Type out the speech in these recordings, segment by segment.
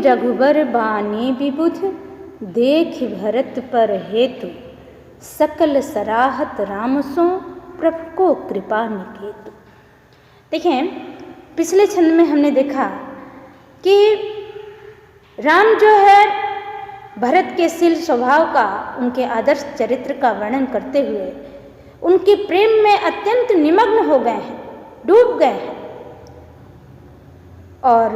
रघुबर बानी विबुध, देख भरत पर हेतु, सकल सराहत राम सो, प्रभु को कृपा निकेतु। देखें, पिछले छंद में हमने देखा कि राम जो है भरत के शील स्वभाव का, उनके आदर्श चरित्र का वर्णन करते हुए उनके प्रेम में अत्यंत निमग्न हो गए हैं, डूब गए हैं। और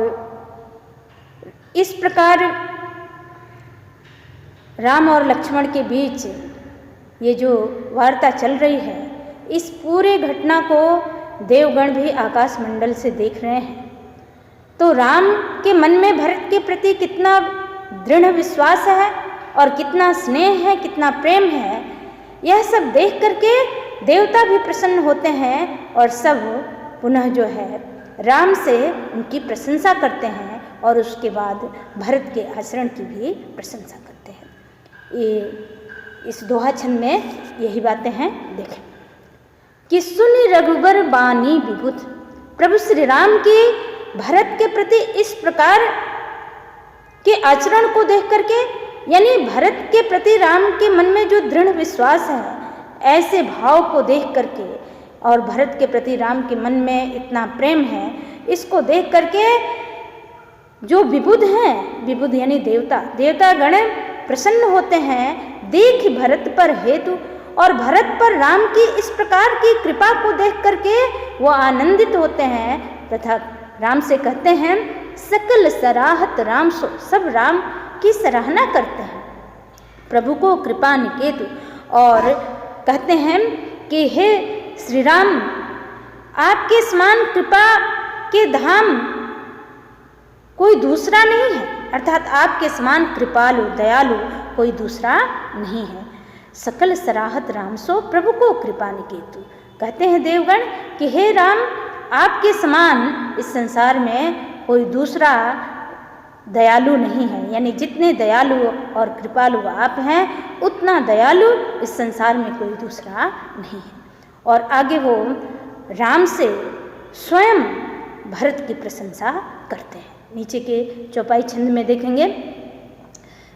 इस प्रकार राम और लक्ष्मण के बीच ये जो वार्ता चल रही है, इस पूरे घटना को देवगण भी आकाश मंडल से देख रहे हैं। तो राम के मन में भरत के प्रति कितना दृढ़ विश्वास है और कितना स्नेह है, कितना प्रेम है, यह सब देख करके देवता भी प्रसन्न होते हैं और सब पुनः जो है राम से उनकी प्रशंसा करते हैं और उसके बाद भरत के आचरण की भी प्रशंसा करते हैं। ये इस दोहा छंद में यही बातें हैं। देखें कि सुनि रघुबर बानी विबुध, प्रभु श्री राम की भरत के प्रति इस प्रकार के आचरण को देख करके, यानी भरत के प्रति राम के मन में जो दृढ़ विश्वास है, ऐसे भाव को देख करके और भरत के प्रति राम के मन में इतना प्रेम है, इसको देख करके जो विबुध हैं, विबुध यानी देवता गण प्रसन्न होते हैं। देख भरत पर हेतु, और भरत पर राम की इस प्रकार की कृपा को देख करके वो आनंदित होते हैं तथा राम से कहते हैं सकल सराहत राम सो, सब राम की सराहना करते हैं, प्रभु को कृपा निकेतु। और कहते हैं कि हे श्री राम, आपके समान कृपा के धाम कोई दूसरा नहीं है, अर्थात आपके समान कृपालु दयालु कोई दूसरा नहीं है। सकल सराहत राम सो, प्रभु को कृपा निकेतु। कहते हैं देवगण कि हे राम, आपके समान इस संसार में कोई दूसरा दयालु नहीं है, यानी जितने दयालु और कृपालु आप हैं, उतना दयालु इस संसार में कोई दूसरा नहीं है। और आगे वो राम से स्वयं भरत की प्रशंसा करते हैं। नीचे के चौपाई छंद में देखेंगे,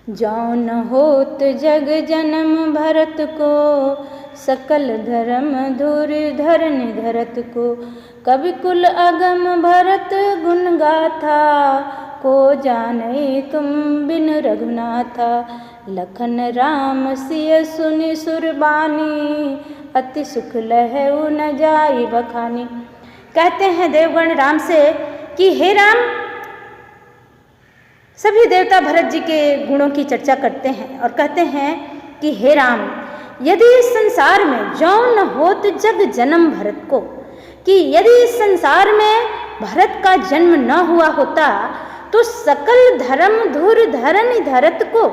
जौन होत जग जन्म भरत को, सकल धर्म धुर धरन धरत को, कवि कुल अगम भरत गुण गाथा, को जाने तुम बिन रघुनाथा, लखन राम सिय सुनि सुरबानी, अति सुख लहउ न जाई बखानी। कहते हैं देवगण राम से कि हे राम, सभी देवता भरत जी के गुणों की चर्चा करते हैं और कहते हैं कि हे राम, यदि इस संसार में जौन होत जग जन्म भरत को, कि यदि इस संसार में भरत का जन्म न हुआ होता तो सकल धर्म धुर धरन धरत को,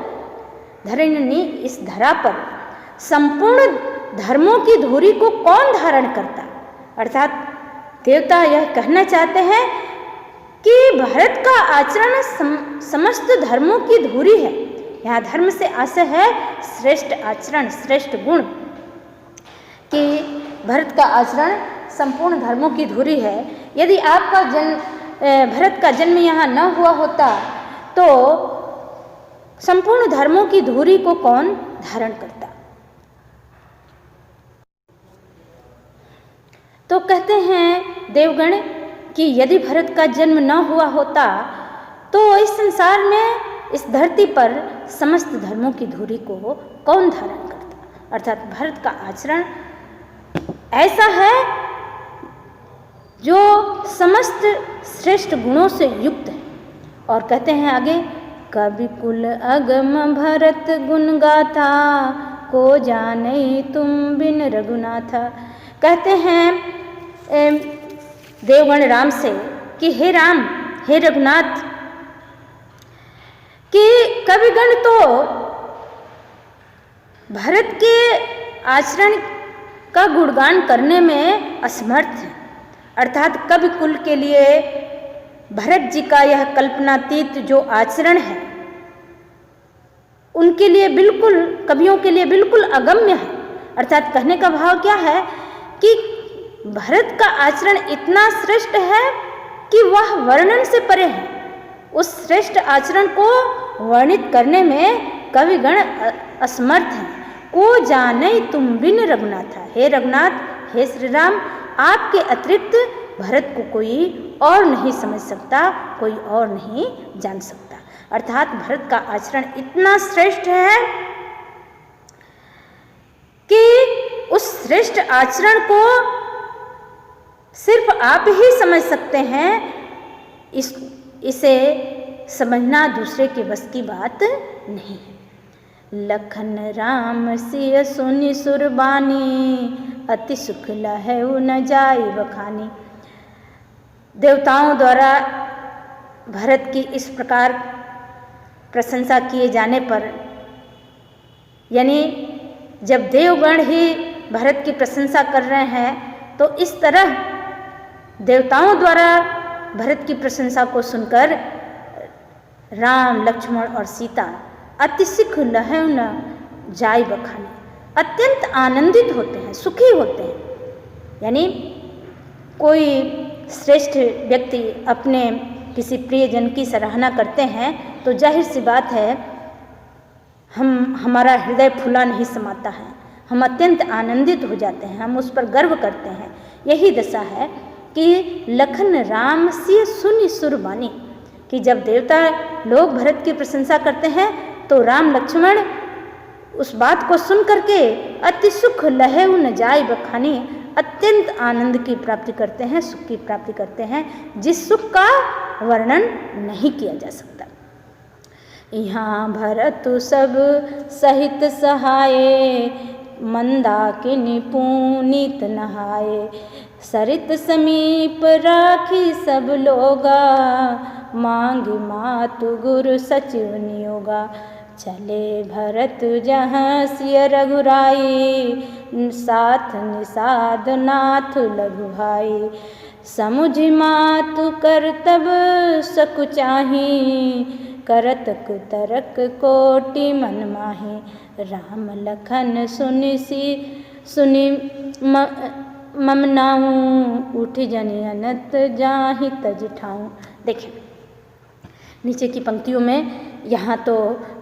धरणी इस धरा पर संपूर्ण धर्मों की धुरी को कौन धारण करता। अर्थात देवता यह कहना चाहते हैं कि भरत का आचरण समस्त धर्मों की धुरी है। यहाँ धर्म से आशय है श्रेष्ठ आचरण, श्रेष्ठ गुण, कि भरत का आचरण संपूर्ण धर्मों की धुरी है। यदि आपका भरत का जन्म यहाँ न हुआ होता तो संपूर्ण धर्मों की धुरी को कौन धारण करता। तो कहते हैं देवगण कि यदि भरत का जन्म न हुआ होता तो इस संसार में, इस धरती पर समस्त धर्मों की धुरी को कौन धारण करता। अर्थात भरत का आचरण ऐसा है जो समस्त श्रेष्ठ गुणों से युक्त है। और कहते हैं आगे, कवि कुल अगम भरत गुण गाथा, को जाने तुम बिन रघुनाथा। कहते हैं देवगण राम से कि हे राम, हे रघुनाथ, कि कविगण तो भरत के आचरण का गुणगान करने में असमर्थ है। अर्थात कवि कुल के लिए भरत जी का यह कल्पनातीत जो आचरण है, उनके लिए बिल्कुल, कवियों के लिए बिल्कुल अगम्य है। अर्थात कहने का भाव क्या है कि भरत का आचरण इतना श्रेष्ठ है कि वह वर्णन से परे है। उस श्रेष्ठ आचरण को वर्णित करने में कविगण असमर्थ हैं। को जाने तुम बिन रघुनाथा, हे रघुनाथ, हे श्री राम, आपके अतिरिक्त भरत को कोई और नहीं समझ सकता, कोई और नहीं जान सकता। अर्थात भरत का आचरण इतना श्रेष्ठ है कि उस श्रेष्ठ आचरण को सिर्फ आप ही समझ सकते हैं। इसे समझना दूसरे के बस की बात नहीं है। लखन राम सिय सुनि सुरबानी, अति सुख लहउ न जाई बखानी। देवताओं द्वारा भरत की इस प्रकार प्रशंसा किए जाने पर, यानी जब देवगण ही भरत की प्रशंसा कर रहे हैं, तो इस तरह देवताओं द्वारा भरत की प्रशंसा को सुनकर राम, लक्ष्मण और सीता अति सुख लहउ न जाई बखानी, अत्यंत आनंदित होते हैं, सुखी होते हैं। यानी कोई श्रेष्ठ व्यक्ति अपने किसी प्रियजन की सराहना करते हैं तो जाहिर सी बात है हमारा हृदय फूला नहीं समाता है, हम अत्यंत आनंदित हो जाते हैं, हम उस पर गर्व करते हैं। यही दशा है कि लखन राम सिय सुनि सुरबानी, कि जब देवता लोग भरत की प्रशंसा करते हैं तो राम लक्ष्मण उस बात को सुन करके अति सुख लहउ न जाई बखानी, अत्यंत आनंद की प्राप्ति करते हैं, सुख की प्राप्ति करते हैं, जिस सुख का वर्णन नहीं किया जा सकता। यहाँ भरत सब सहित सहाये, मंदाकिनी पुनीत नहाए। सरित समीप राखी सब लोगा, मांगी मातु गुरु सचिव नियोगा। चले भरत जहाँ सिय रघुराई, साथ निषाद नाथ लघु भाई। समुझ मातु कर तब सकु चाही, करत कुतरक कोटि मन माही। राम लखन सुनि ममनाऊँ, उठ जनि अनत जाहि तज ठाऊँ। देखिए नीचे की पंक्तियों में, यहाँ तो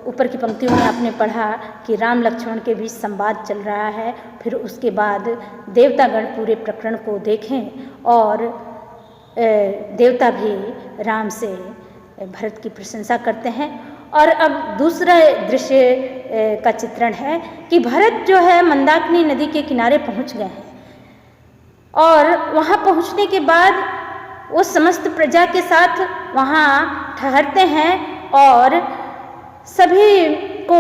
ऊपर की पंक्तियों में आपने पढ़ा कि राम लक्ष्मण के बीच संवाद चल रहा है, फिर उसके बाद देवतागण पूरे प्रकरण को देखें और देवता भी राम से भरत की प्रशंसा करते हैं। और अब दूसरा दृश्य का चित्रण है कि भरत जो है मंदाकिनी नदी के किनारे पहुँच गए हैं और वहाँ पहुँचने के बाद वो समस्त प्रजा के साथ वहाँ ठहरते हैं और सभी को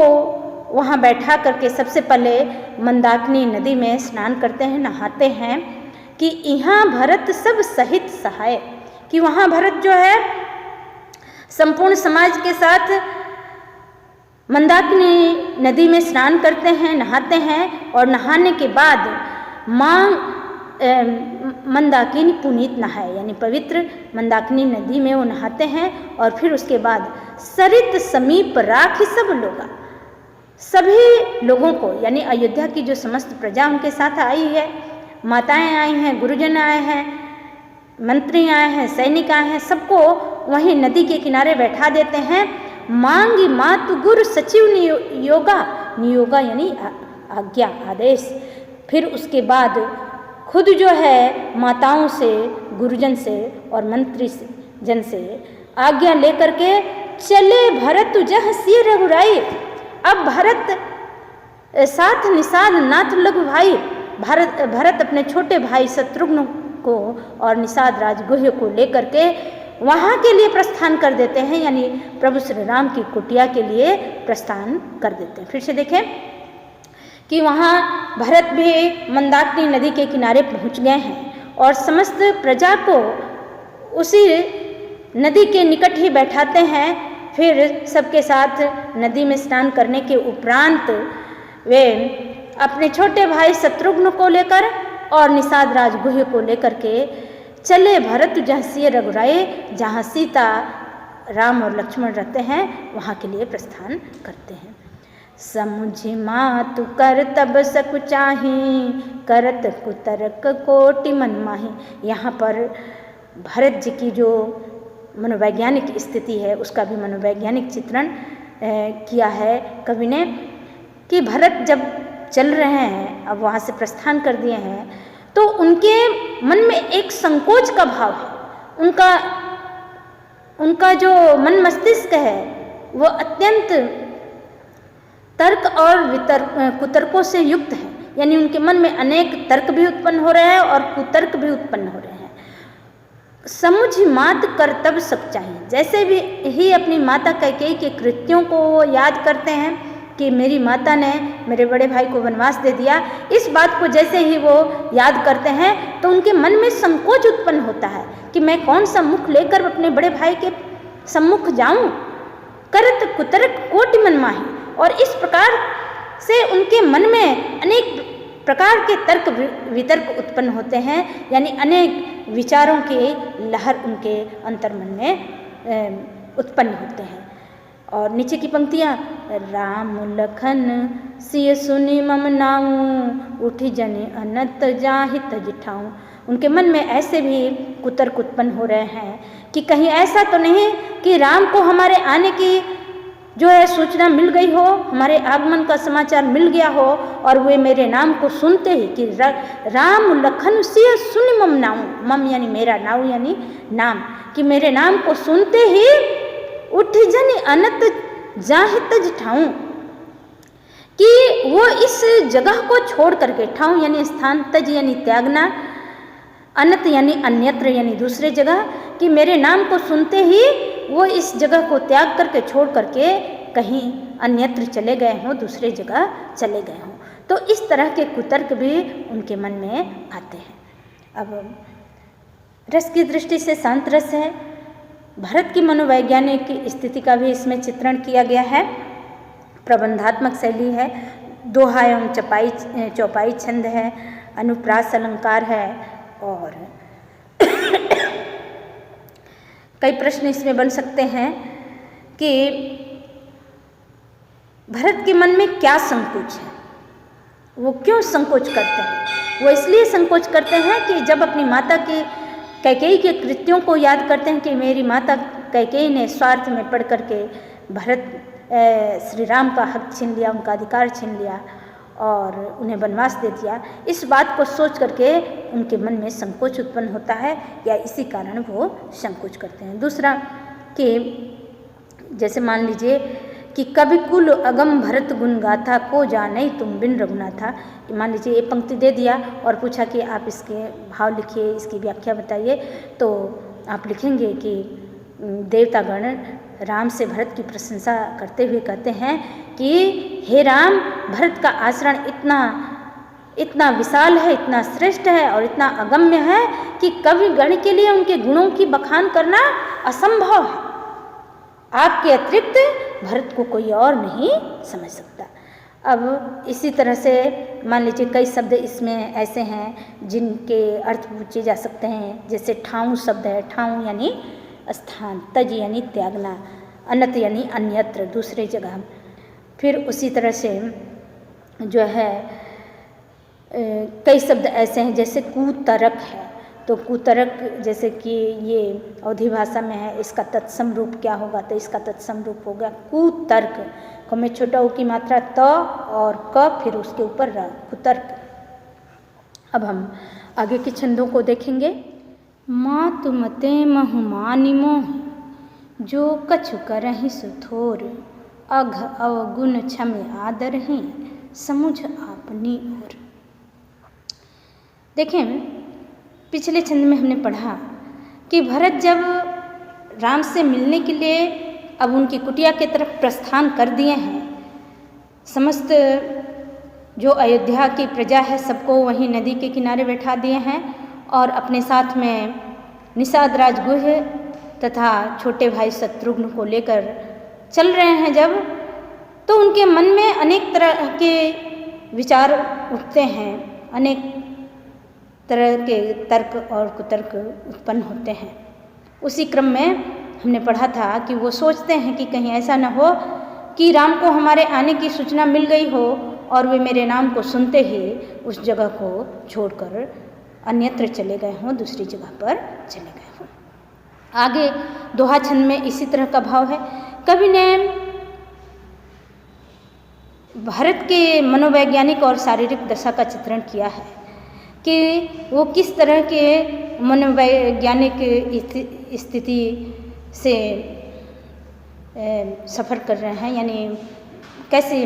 वहाँ बैठा करके सबसे पहले मंदाकिनी नदी में स्नान करते हैं, नहाते हैं कि यहाँ भरत सब सहित सहाय, कि वहाँ भरत जो है संपूर्ण समाज के साथ मंदाकिनी नदी में स्नान करते हैं, नहाते हैं और नहाने के बाद मंदाकिनी पुनीत नहाए, यानी पवित्र मंदाकिनी नदी में वो नहाते हैं। और फिर उसके बाद सरित समीप राखी सब लोगा, सभी लोगों को, यानी अयोध्या की जो समस्त प्रजा उनके साथ आई है, माताएं आई हैं, गुरुजन आए हैं, मंत्री आए हैं, सैनिक आए हैं, सबको वहीं नदी के किनारे बैठा देते हैं। मांगी मातु गुरु सचिव नियोगा यानी आज्ञा, आदेश। फिर उसके बाद खुद जो है माताओं से, गुरुजन से और मंत्री जन से आज्ञा लेकर के चले भरत जहाँ सिय रघुराई। अब भरत साथ निषाद नाथ लघु भाई, भरत अपने छोटे भाई शत्रुघ्न को और निषाद राज गुह्य को लेकर के वहाँ के लिए प्रस्थान कर देते हैं, यानी प्रभु श्री राम की कुटिया के लिए प्रस्थान कर देते हैं। फिर से देखें कि वहाँ भरत भी मंदाकिनी नदी के किनारे पहुँच गए हैं और समस्त प्रजा को उसी नदी के निकट ही बैठाते हैं। फिर सबके साथ नदी में स्नान करने के उपरांत वे अपने छोटे भाई शत्रुघ्न को लेकर और निषाद राज गुह्य को लेकर के चले भरत जहाँ सिय रघुराई, जहाँ सीता, राम और लक्ष्मण रहते हैं, वहाँ के लिए प्रस्थान करते हैं। समुझ मातु कर तब सकु चाही, करत कुतरक कोटि मन माही। यहाँ पर भरत जी की जो मनोवैज्ञानिक स्थिति है उसका भी मनोवैज्ञानिक चित्रण किया है कवि ने, कि भरत जब चल रहे हैं, अब वहाँ से प्रस्थान कर दिए हैं, तो उनके मन में एक संकोच का भाव है। उनका जो मन मस्तिष्क है वो अत्यंत तर्क और कुतर्कों से युक्त है, यानी उनके मन में अनेक तर्क भी उत्पन्न हो रहे हैं और कुतर्क भी उत्पन्न हो रहे हैं। समुझ मात कर तब सब चाहिए, जैसे भी ही अपनी माता कैकेयी के कृत्यों को याद करते हैं कि मेरी माता ने मेरे बड़े भाई को वनवास दे दिया, इस बात को जैसे ही वो याद करते हैं तो उनके मन में संकोच उत्पन्न होता है कि मैं कौन सा मुख लेकर अपने बड़े भाई के सम्मुख जाऊं। करत कुतर्क कोटि मन माही, और इस प्रकार से उनके मन में अनेक प्रकार के तर्क वितर्क उत्पन्न होते हैं, यानी अनेक विचारों के लहर उनके अंतर्मन में उत्पन्न होते हैं। और नीचे की पंक्तियाँ, राम लखन सिय सुनि मम नाऊं, उठी जनि अनत जाहि तज ठाऊं। उनके मन में ऐसे भी कुतर्क उत्पन्न हो रहे हैं कि कहीं ऐसा तो नहीं कि राम को हमारे आने की जो है सूचना मिल गई हो, हमारे आगमन का समाचार मिल गया हो और वे मेरे नाम को सुनते ही कि राम लखन सिय सुनि मम नाऊं, मम यानी मेरा, नाऊ यानी नाम, कि मेरे नाम को सुनते ही उठी जनि अनत जाहि तज ठाऊं, कि वो इस जगह को छोड़ करके, ठाऊं यानी स्थान, तज यानी त्यागना, अनत यानी अन्यत्र यानी दूसरे जगह, कि मेरे नाम को सुनते ही वो इस जगह को त्याग करके छोड़ करके कहीं अन्यत्र चले गए हों, दूसरे जगह चले गए हों। तो इस तरह के कुतर्क भी उनके मन में आते हैं। अब रस की दृष्टि से शांत रस है, भरत की मनोवैज्ञानिक स्थिति का भी इसमें चित्रण किया गया है। प्रबंधात्मक शैली है, दोहा एवं चौपाई छंद है, अनुप्रास अलंकार है, और कई प्रश्न इसमें बन सकते हैं कि भरत के मन में क्या संकोच है, वो क्यों संकोच करते हैं। वो इसलिए संकोच करते हैं कि जब अपनी माता की कैकेयी के कृत्यों को याद करते हैं कि मेरी माता कैकेयी ने स्वार्थ में पड़ करके भरत श्री राम का हक छीन लिया, उनका अधिकार छीन लिया और उन्हें वनवास दे दिया, इस बात को सोच करके उनके मन में संकोच उत्पन्न होता है, या इसी कारण वो संकोच करते हैं। दूसरा कि जैसे मान लीजिए कि कवि कुल अगम भरत गुण गाथा, को जाने तुम बिन रघुनाथा। मान लीजिए ये पंक्ति दे दिया और पूछा कि आप इसके भाव लिखिए, इसकी व्याख्या बताइए, तो आप लिखेंगे कि देवतागण राम से भरत की प्रशंसा करते हुए कहते हैं कि हे राम, भरत का आचरण इतना विशाल है, इतना श्रेष्ठ है और इतना अगम्य है कि कवि गण के लिए उनके गुणों की बखान करना असंभव है। आपके अतिरिक्त भरत को कोई और नहीं समझ सकता। अब इसी तरह से मान लीजिए कई शब्द इसमें ऐसे हैं जिनके अर्थ पूछे जा सकते हैं, जैसे ठाऊं शब्द है, ठाऊं यानी स्थान, तज यानी त्यागना, अनत यानी अन्यत्र दूसरे जगह। फिर उसी तरह से जो है कई शब्द ऐसे हैं जैसे कुतरक है, तो कुतरक जैसे कि ये अवधी भाषा में है, इसका तत्सम रूप क्या होगा, तो इसका तत्सम रूप हो गया कुतर्क, को में छोटा ऊ की मात्रा त और क, फिर उसके ऊपर र, कुतर्क। अब हम आगे के छंदों को देखेंगे। मातु मते महुमानि मोह, जो कछु करहि सुथोर, अघ अवगुण क्षमे आदर हैं, समुझ आपनी ओर। देखें, पिछले छंद में हमने पढ़ा कि भरत जब राम से मिलने के लिए अब उनकी कुटिया की तरफ प्रस्थान कर दिए हैं, समस्त जो अयोध्या की प्रजा है सबको वहीं नदी के किनारे बैठा दिए हैं और अपने साथ में निषाद राजगुह तथा छोटे भाई शत्रुघ्न को लेकर चल रहे हैं जब, तो उनके मन में अनेक तरह के विचार उठते हैं, अनेक तरह के तर्क और कुतर्क उत्पन्न होते हैं। उसी क्रम में हमने पढ़ा था कि वो सोचते हैं कि कहीं ऐसा न हो कि राम को हमारे आने की सूचना मिल गई हो और वे मेरे नाम को सुनते ही उस जगह को छोड़कर अन्यत्र चले गए हों, दूसरी जगह पर चले गए हों। आगे दोहा छंद में इसी तरह का भाव है। कवि ने भारत के मनोवैज्ञानिक और शारीरिक दशा का चित्रण किया है कि वो किस तरह के मनोवैज्ञानिक स्थिति से सफ़र कर रहे हैं, यानी कैसे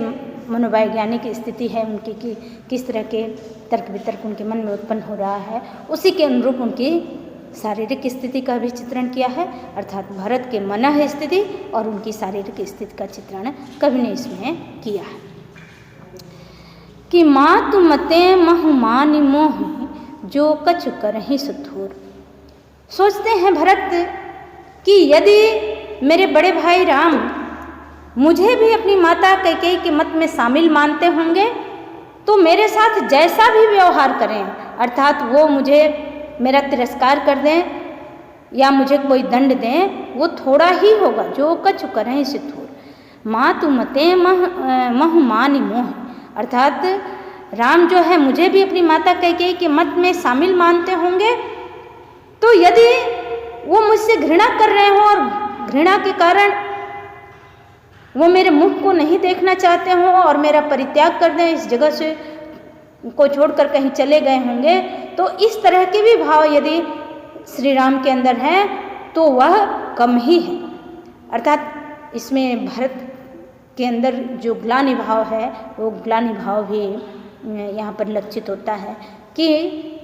मनोवैज्ञानिक स्थिति है उनकी, कि किस तरह के तर्क वितर्क उनके मन में उत्पन्न हो रहा है, उसी के अनुरूप उनकी शारीरिक स्थिति का भी चित्रण किया है। अर्थात भारत के मन स्थिति और उनकी शारीरिक स्थिति का चित्रण कवि ने इसमें किया है कि मातु मते महु मानि मोहि जो कछु करहि सुथोर। सोचते हैं भरत कि यदि मेरे बड़े भाई राम मुझे भी अपनी माता कैकेयी के मत में शामिल मानते होंगे तो मेरे साथ जैसा भी व्यवहार करें, अर्थात वो मुझे मेरा तिरस्कार कर दें या मुझे कोई दंड दें, वो थोड़ा ही होगा। जो कछु करें सिथोर मातु मते महु मानि मोह, अर्थात राम जो है मुझे भी अपनी माता कैकेयी के मत में शामिल मानते होंगे, तो यदि वो मुझसे घृणा कर रहे हों और घृणा के कारण वो मेरे मुख को नहीं देखना चाहते हों और मेरा परित्याग कर दें, इस जगह से को छोड़कर कहीं चले गए होंगे, तो इस तरह के भी भाव यदि श्री राम के अंदर हैं तो वह कम ही है। अर्थात इसमें भरत के अंदर जो ग्लानि भाव है वो ग्लानि भाव भी यहाँ पर लक्षित होता है कि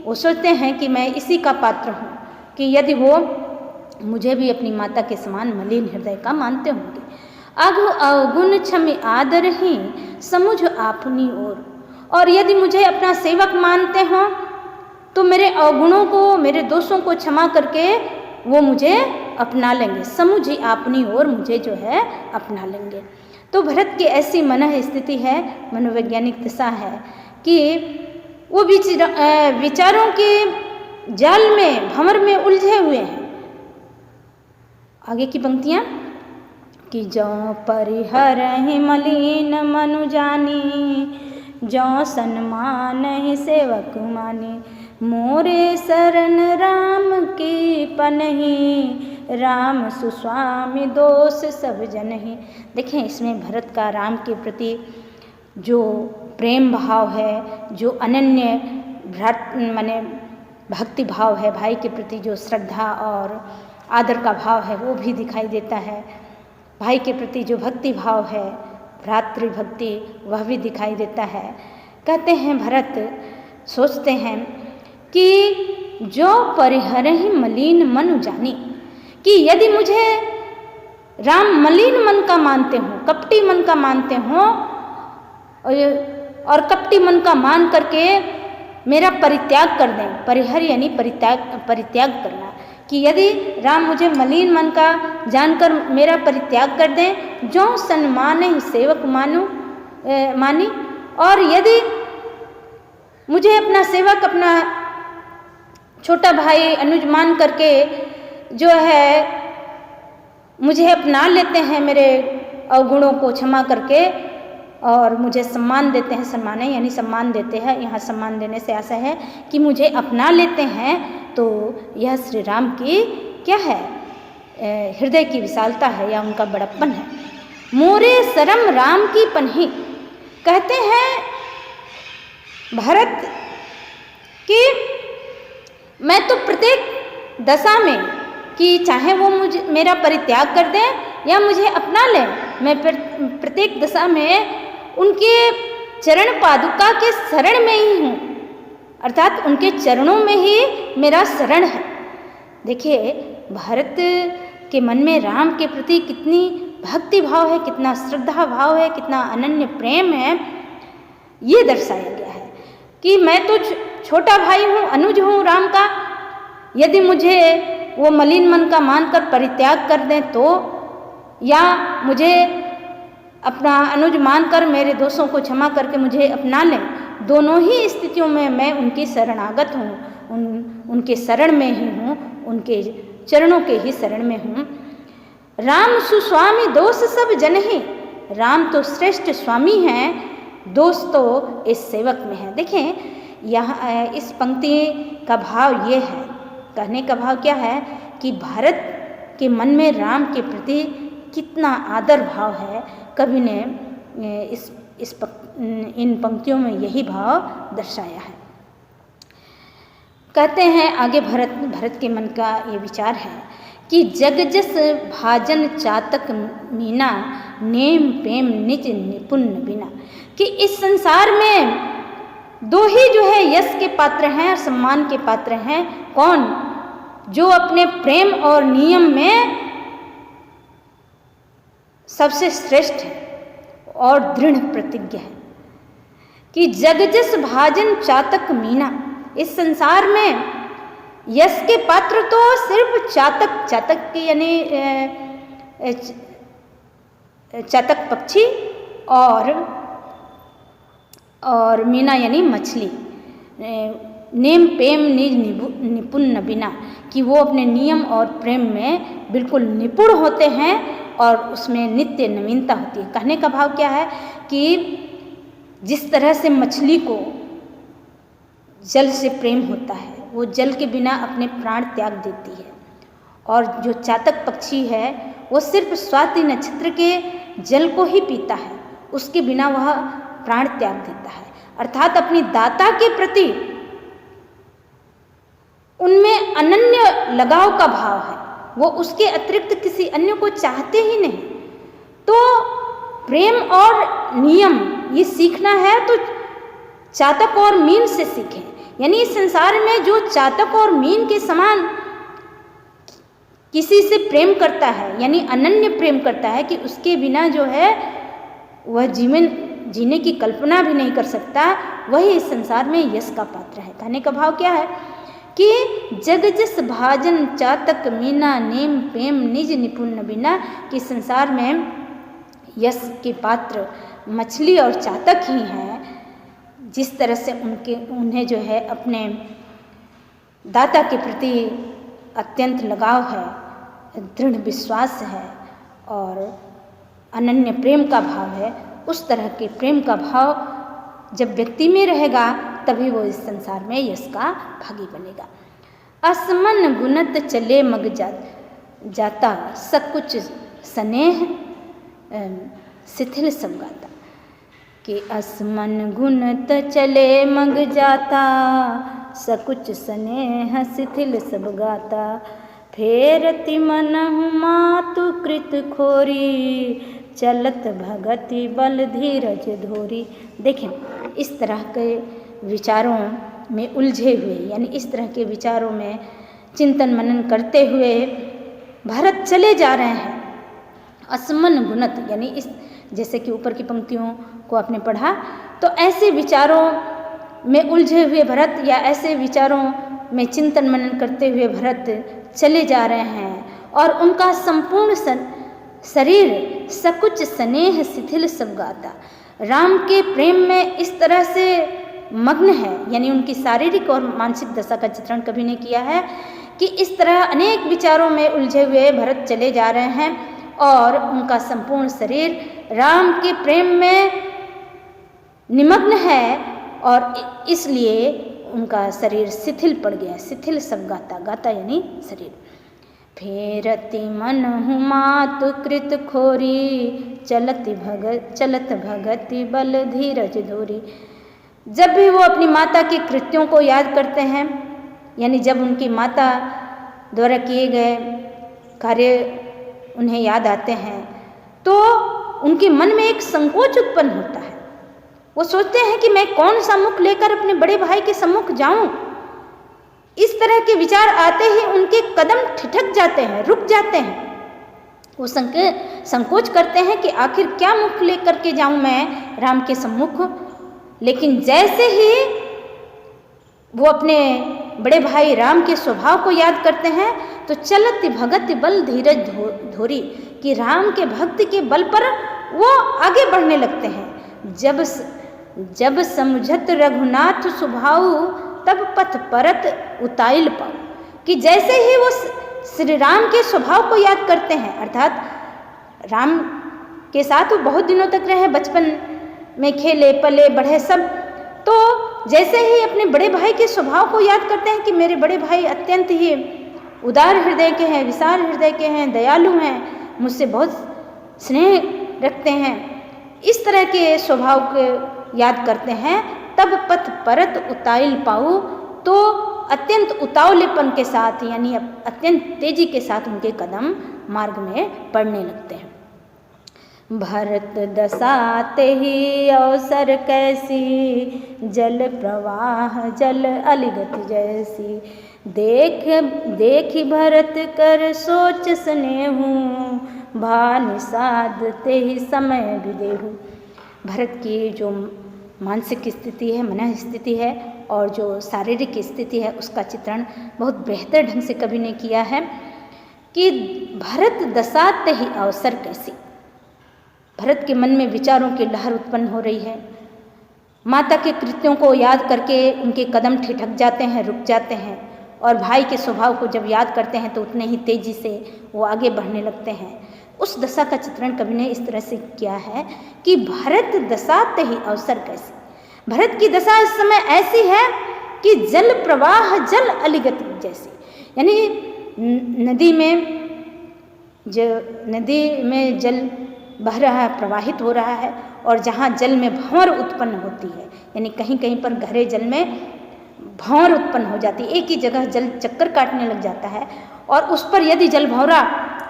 वो सोचते हैं कि मैं इसी का पात्र हूँ कि यदि वो मुझे भी अपनी माता के समान मलिन हृदय का मानते होंगे। अघु अवगुण क्षमि आदर ही समुझ आपनी ओर, और यदि मुझे अपना सेवक मानते हों तो मेरे अवगुणों को, मेरे दोषों को क्षमा करके वो मुझे अपना लेंगे, समुझी आपनी ओर मुझे जो है अपना लेंगे। तो भरत की ऐसी मन स्थिति है, मनोवैज्ञानिक दशा है कि वो विचारों के जाल में, भंवर में उलझे हुए हैं। आगे की पंक्तियाँ कि जौ परिहरहि मलिन मनु जानी, जौ सन्मान ही सेवक मानी, मोरे शरण राम की पनहि, राम सुस्वामी दोष सब जनहि। देखें इसमें भरत का राम के प्रति जो प्रेम भाव है, जो अनन्य माने भक्ति भाव है, भाई के प्रति जो श्रद्धा और आदर का भाव है वो भी दिखाई देता है। भाई के प्रति जो भक्ति भाव है, भ्रातृ भक्ति, वह भी दिखाई देता है। कहते हैं भरत सोचते हैं कि जो परिहरहि मलिन मनु जानी, कि यदि मुझे राम मलिन मन का मानते हों, कपटी मन का मानते हों और कपटी मन का मान करके मेरा परित्याग कर दें, परिहर यानी परित्याग करना, कि यदि राम मुझे मलिन मन का जानकर मेरा परित्याग कर दें, जो सन्मान ही सेवक मानी, और यदि मुझे अपना सेवक, अपना छोटा भाई अनुज मान करके जो है मुझे अपना लेते हैं, मेरे अवगुणों को क्षमा करके और मुझे सम्मान देते हैं, सम्मान यानी सम्मान देते हैं, यहाँ सम्मान देने से ऐसा है कि मुझे अपना लेते हैं, तो यह श्री राम की क्या है, हृदय की विशालता है या उनका बड़प्पन है। मोरे शरम राम की पन्ही, कहते हैं भरत कि मैं तो प्रत्येक दशा में, कि चाहे वो मुझे मेरा परित्याग कर दें या मुझे अपना लें, मैं प्रत्येक दशा में उनके चरण पादुका के शरण में ही हूँ, अर्थात उनके चरणों में ही मेरा शरण है। देखिए भारत के मन में राम के प्रति कितनी भक्ति भाव है, कितना श्रद्धा भाव है, कितना अनन्य प्रेम है, ये दर्शाया गया है कि मैं तो छोटा भाई हूँ, अनुज हूँ राम का, यदि मुझे वो मलिन मन का मानकर परित्याग कर दें तो, या मुझे अपना अनुज मानकर मेरे दोषों को क्षमा करके मुझे अपना लें, दोनों ही स्थितियों में मैं उनकी शरणागत हूँ, उनके शरण में ही हूँ, उनके चरणों के ही शरण में हूँ। राम सुस्वामी दोष सब जनहि, राम तो श्रेष्ठ स्वामी हैं, दोष तो इस सेवक में है। देखें यहाँ इस पंक्ति का भाव ये है, कहने का भाव क्या है कि भारत के मन में राम के प्रति कितना आदर भाव है, कवि ने इन पंक्तियों में यही भाव दर्शाया है। कहते हैं आगे, भरत के मन का ये विचार है कि जग जस भाजन चातक मीना, नेम प्रेम निज निपुण बिना, कि इस संसार में दो ही जो है यश के पात्र हैं और सम्मान के पात्र हैं। कौन? जो अपने प्रेम और नियम में सबसे श्रेष्ठ है और दृढ़ प्रतिज्ञ है। कि जग जस भाजन चातक मीना, इस संसार में यश के पात्र तो सिर्फ चातक के यानी चातक पक्षी और मीना यानी मछली। नेम प्रेम निज निपुण बिना, कि वो अपने नियम और प्रेम में बिल्कुल निपुण होते हैं और उसमें नित्य नवीनता होती है। कहने का भाव क्या है कि जिस तरह से मछली को जल से प्रेम होता है, वो जल के बिना अपने प्राण त्याग देती है, और जो चातक पक्षी है वो सिर्फ स्वाति नक्षत्र के जल को ही पीता है, उसके बिना वह प्राण त्याग देता है। अर्थात अपनी दाता के प्रति उनमें अनन्य लगाव का भाव है, वो उसके अतिरिक्त किसी अन्य को चाहते ही नहीं। तो प्रेम और नियम ये सीखना है तो चातक और मीन से सीखें। यानी इस संसार में जो चातक और मीन के समान किसी से प्रेम करता है, यानी अनन्य प्रेम करता है, कि उसके बिना जो है वह जीवन जीने की कल्पना भी नहीं कर सकता, वही इस संसार में यश का पात्र है। कहने का भाव क्या है कि जग जस भाजन चातक मीना, नेम प्रेम निज निपुण बिना, कि संसार में यश के पात्र मछली और चातक ही हैं। जिस तरह से उन्हें जो है अपने दाता के प्रति अत्यंत लगाव है, दृढ़ विश्वास है और अनन्य प्रेम का भाव है, उस तरह के प्रेम का भाव जब व्यक्ति में रहेगा तभी वो इस संसार में यश का भागी बनेगा। असमन गुणत चले मग जाता, सकुच स्नेह शिथिल सब गाता, कि असमन गुणत चले मग जाता, सकुच स्नेह शिथिल सब गाता, फेरति मनहु मातु कृत खोरी, चलत भगति बल धीरज धोरी। देखें, इस तरह के विचारों में उलझे हुए, यानी इस तरह के विचारों में चिंतन मनन करते हुए भरत चले जा रहे हैं। असमन गुणत, यानी इस जैसे कि ऊपर की पंक्तियों को आपने पढ़ा, तो ऐसे विचारों में उलझे हुए भरत या ऐसे विचारों में चिंतन मनन करते हुए भरत चले जा रहे हैं और उनका संपूर्ण शरीर सकुच स्नेह शिथिल सब गाता, राम के प्रेम में इस तरह से मग्न है। यानी उनकी शारीरिक और मानसिक दशा का चित्रण कभी नहीं किया है कि इस तरह अनेक विचारों में उलझे हुए भरत चले जा रहे हैं और उनका संपूर्ण शरीर राम के प्रेम में निमग्न है और इसलिए उनका शरीर शिथिल पड़ गया। शिथिल सब गाता, गाता यानी शरीर। फेरति मनहु मातु कृत खोरी, चलत भगति बल धीरज धोरी। जब भी वो अपनी माता के कृत्यों को याद करते हैं, यानी जब उनकी माता द्वारा किए गए कार्य उन्हें याद आते हैं, तो उनके मन में एक संकोच उत्पन्न होता है। वो सोचते हैं कि मैं कौन सा मुख लेकर अपने बड़े भाई के सम्मुख जाऊं। इस तरह के विचार आते ही उनके कदम ठिठक जाते हैं, रुक जाते हैं। वो संकोच करते हैं कि आखिर क्या मुख लेकर के जाऊं मैं राम के सम्मुख। लेकिन जैसे ही वो अपने बड़े भाई राम के स्वभाव को याद करते हैं तो चलत भगत बल धीरज धोरी, कि राम के भक्ति के बल पर वो आगे बढ़ने लगते हैं। जब समझत रघुनाथ सुभाऊ, तब पथ परत उताइल पाऊ, कि जैसे ही वो श्री राम के स्वभाव को याद करते हैं, अर्थात राम के साथ वो बहुत दिनों तक रहे, बचपन में खेले पले बढ़े सब, तो जैसे ही अपने बड़े भाई के स्वभाव को याद करते हैं कि मेरे बड़े भाई अत्यंत ही उदार हृदय के हैं, विशाल हृदय के हैं, दयालु हैं, मुझसे बहुत स्नेह रखते हैं, इस तरह के स्वभाव को याद करते हैं, तब पथ परत उताइल पाऊ, तो अत्यंत उतावलेपन के साथ यानी अत्यंत तेजी के साथ उनके कदम मार्ग में पड़ने लगते हैं। भरत दसाते ही अवसर कैसी, जल प्रवाह जल अलिगत जैसी, देखी भरत कर सोच स्नेहू, भा निषादते ही समय भी देहू। भरत की जो मानसिक स्थिति है, मन स्थिति है और जो शारीरिक स्थिति है, उसका चित्रण बहुत बेहतर ढंग से कवि ने किया है कि भरत दसाते ही अवसर कैसी। भरत के मन में विचारों की लहर उत्पन्न हो रही है, माता के कृत्यों को याद करके उनके कदम ठिठक जाते हैं, रुक जाते हैं, और भाई के स्वभाव को जब याद करते हैं तो उतने ही तेजी से वो आगे बढ़ने लगते हैं। उस दशा का चित्रण कवि ने इस तरह से किया है कि भरत दसाते ही अवसर कैसी। भरत की दशा इस समय ऐसी है कि जल प्रवाह जल अलिगत जैसी, यानी नदी में जल बह रहा है, प्रवाहित हो रहा है, और जहाँ जल में भंवर उत्पन्न होती है, यानी कहीं कहीं पर गहरे जल में भंवर उत्पन्न हो जाती है, एक ही जगह जल चक्कर काटने लग जाता है, और उस पर यदि जल भंवरा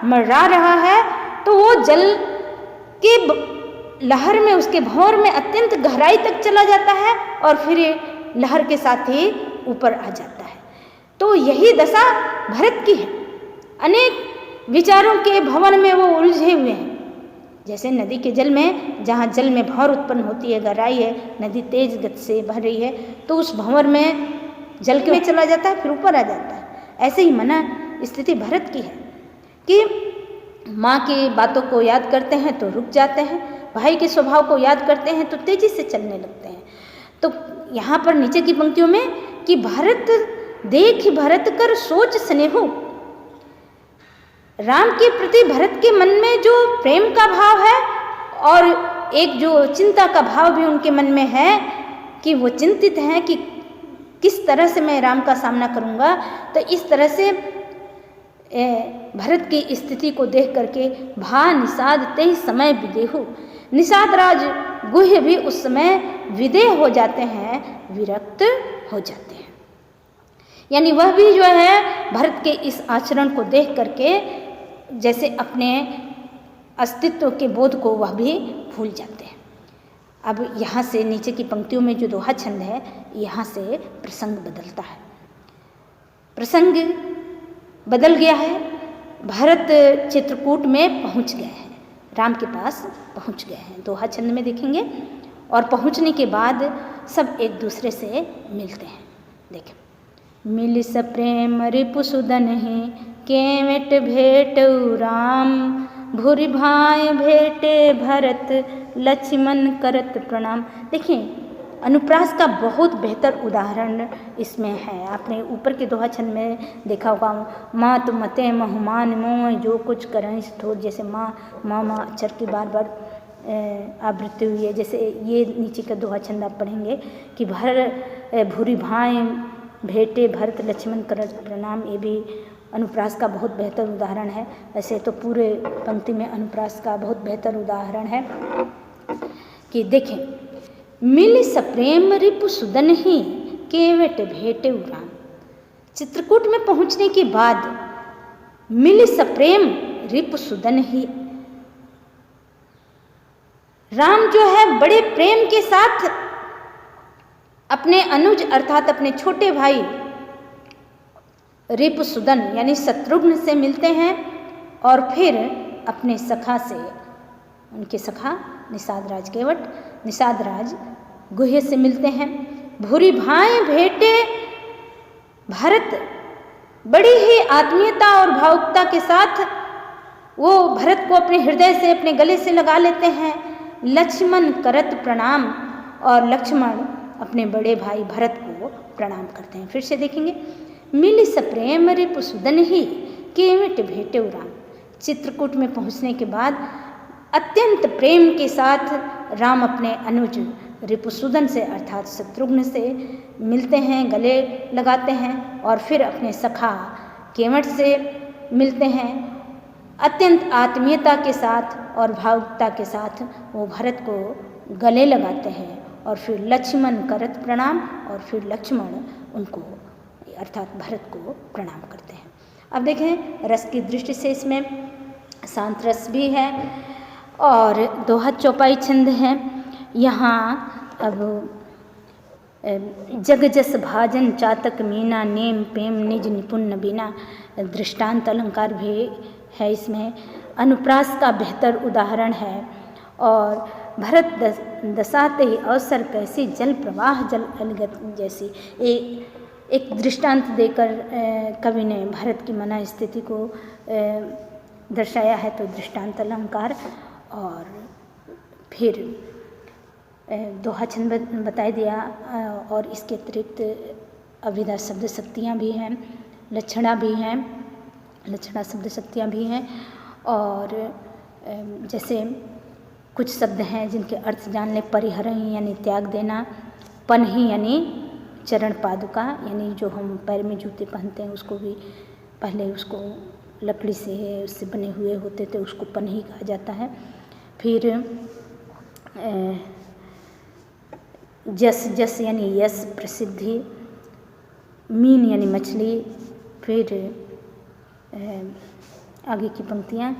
मर्रा रहा है तो वो जल के लहर में, उसके भंवर में अत्यंत गहराई तक चला जाता है और फिर ये लहर के साथ ही ऊपर आ जाता है। तो यही दशा भरत की है। अनेक विचारों के भंवर में वो उलझे हुए हैं। जैसे नदी के जल में, जहाँ जल में भंवर उत्पन्न होती है, गहराई है, नदी तेज गति से बह रही है, तो उस भंवर में जल के में चला जाता है, फिर ऊपर आ जाता है। ऐसे ही मना स्थिति भरत की है कि माँ की बातों को याद करते हैं तो रुक जाते हैं, भाई के स्वभाव को याद करते हैं तो तेजी से चलने लगते हैं। तो यहाँ पर नीचे की पंक्तियों में कि भरत देख भरत कर सोच स्नेहू, राम के प्रति भरत के मन में जो प्रेम का भाव है और एक जो चिंता का भाव भी उनके मन में है कि वो चिंतित हैं कि किस तरह से मैं राम का सामना करूँगा। तो इस तरह से भरत की स्थिति को देख करके भा निषाद ते ही समय विदेहु, निषाद राज गुह्य भी उस समय विदेह हो जाते हैं, विरक्त हो जाते हैं। यानी वह भी जो है भरत के इस आचरण को देख करके जैसे अपने अस्तित्व के बोध को वह भी भूल जाते हैं। अब यहाँ से नीचे की पंक्तियों में जो दोहा छंद है, यहाँ से प्रसंग बदलता है। प्रसंग बदल गया है। भरत चित्रकूट में पहुँच गए हैं, राम के पास पहुँच गए हैं, दोहा छंद में देखेंगे। और पहुँचने के बाद सब एक दूसरे से मिलते हैं। देखें, मिल स प्रेम रिपुसुदन ही, केवट भेटऊ राम, भूरि भाई भेटे भरत, लक्ष्मण करत प्रणाम। देखिए, अनुप्रास का बहुत बेहतर उदाहरण इसमें है। आपने ऊपर के दोहा छंद में देखा होगा, माँ तो मते महुमान मोह, जो कुछ करें ठोर। जैसे माँ अक्षर की बार बार आवृत्ति हुई है। जैसे ये नीचे का दोहा छंद आप पढ़ेंगे कि भूरि भाई भेटे भरत, लक्ष्मण करत प्रणाम। ये भी अनुप्रास का बहुत बेहतर उदाहरण है। ऐसे तो पूरे पंक्ति में अनुप्रास का बहुत बेहतर उदाहरण है कि देखें, मिल सप्रेम रिपु सुदन ही, केवट भेटे राम। चित्रकूट में पहुंचने के बाद मिल सप्रेम रिपु सुदन ही, राम जो है बड़े प्रेम के साथ अपने अनुज अर्थात अपने छोटे भाई रिपुसुदन यानी शत्रुघ्न से मिलते हैं और फिर अपने सखा से, उनके सखा निषाद राज केवट, निषाद राज गुह्य से मिलते हैं। भूरि भाई भेटे भरत, बड़ी ही आत्मीयता और भावुकता के साथ वो भरत को अपने हृदय से, अपने गले से लगा लेते हैं। लक्ष्मण करत प्रणाम, और लक्ष्मण अपने बड़े भाई भरत को प्रणाम करते हैं। फिर से देखेंगे, मिल सप्रेम रिपुसुदन ही, केवट भेटे राम। चित्रकूट में पहुंचने के बाद अत्यंत प्रेम के साथ राम अपने अनुज रिपुसुदन से अर्थात शत्रुघ्न से मिलते हैं, गले लगाते हैं और फिर अपने सखा केवट से मिलते हैं। अत्यंत आत्मीयता के साथ और भावुकता के साथ वो भरत को गले लगाते हैं और फिर लक्ष्मण करत प्रणाम, और फिर लक्ष्मण उनको अर्थात भरत को प्रणाम करते हैं। अब देखें रस की दृष्टि से इसमें शांत रस भी है और दोहा चौपाई छंद है। यहाँ अब जग जस भाजन चातक मीना, नेम प्रेम निज निपुण बीना, दृष्टांत अलंकार भी है इसमें। अनुप्रास का बेहतर उदाहरण है। और भरत दसाते ही अवसर कैसी, जल प्रवाह जल अलगत जैसी, एक दृष्टांत देकर कवि ने भरत की मना स्थिति को दर्शाया है, तो दृष्टांत अलंकार। और फिर दोहा छंद बता दिया और इसके अतिरिक्त अभिधा शब्द शक्तियाँ भी हैं, लक्षणा भी हैं, लक्षणा शब्द शक्तियाँ भी हैं। और जैसे कुछ शब्द हैं जिनके अर्थ जान ले, परिहरण यानी त्याग देना, पनही यानी चरण पादुका यानी जो हम पैर में जूते पहनते हैं उसको भी पहले उसको लकड़ी से उससे बने हुए होते थे, उसको पनही कहा जाता है। फिर जस जस यानी यश प्रसिद्धि, मीन यानी मछली। फिर आगे की पंक्तियाँ,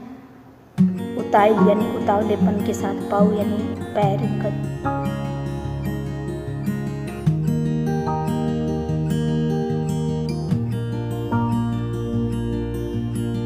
उताई यानी उतावलेपन के साथ, पाऊ यानी पैर,